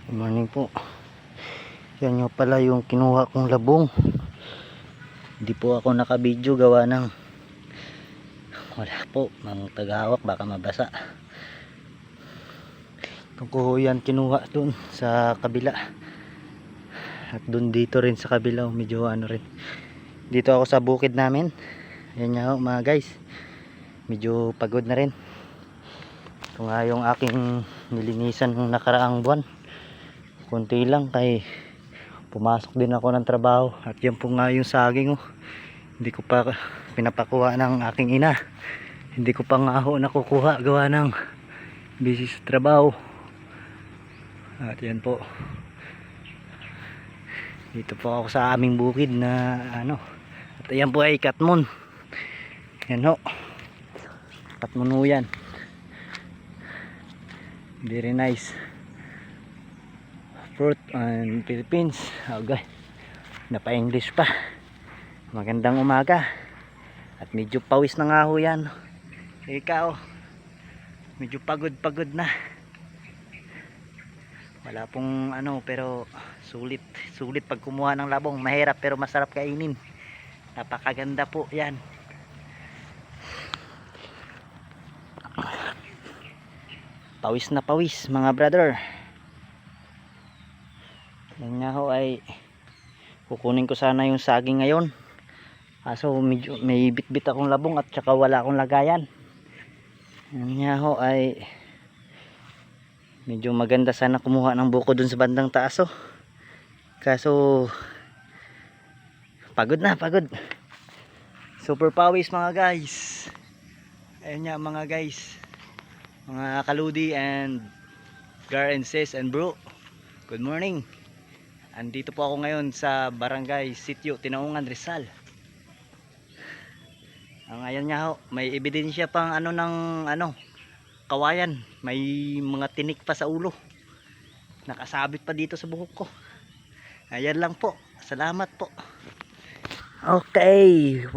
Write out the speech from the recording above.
Good morning po. Yan yung pala yung kinuha kong labong. Hindi po ako nakabidyo gawa ng wala po, mga tagahawak baka mabasa. Itong kuhuyan kinuha dun sa kabila. At dun dito rin sa kabila, medyo ano rin. Dito ako sa bukid namin. Yan nga mga guys. Medyo pagod na rin. Ito nga yung aking nilinisan ng nakaraang buwan. Kunti lang kay pumasok din ako ng trabaho. At yan po nga yung saging hindi ko pa pinapakuha ng aking ina. Hindi ko pa nga ako nakukuha gawa ng busy sa trabaho. At yan po, dito po ako sa aming bukid na ano. At yan po ay katmon. Yan ho, katmon ho yan. Very nice fruit in Philippines. Okay, napa-English pa. Magandang umaga. At medyo pawis na nga ho yan. Ikaw, medyo pagod na. Wala pong ano, pero sulit pag kumuha ng labong. Mahirap pero masarap kainin. Napakaganda po yan. Pawis na pawis mga brother. Yan nga ho ay kukunin ko sana yung saging ngayon. Kaso medyo may bitbit akong labong at saka wala akong lagayan. Yan nga ho ay medyo maganda sana kumuha ng buko dun sa bandang taas oh. Kaso pagod. Super pawis mga guys. Ayun nga mga guys, mga kaludi and gar and sis and bro, good morning. Andito po ako ngayon sa Barangay Sitio Tinaungan, Rizal. Ngayon nga ho, may ebidensya pang ano ng ano, kawayan. May mga tinik pa sa ulo. Nakasabit pa dito sa buhok ko. Ayan lang po. Salamat po. Okay.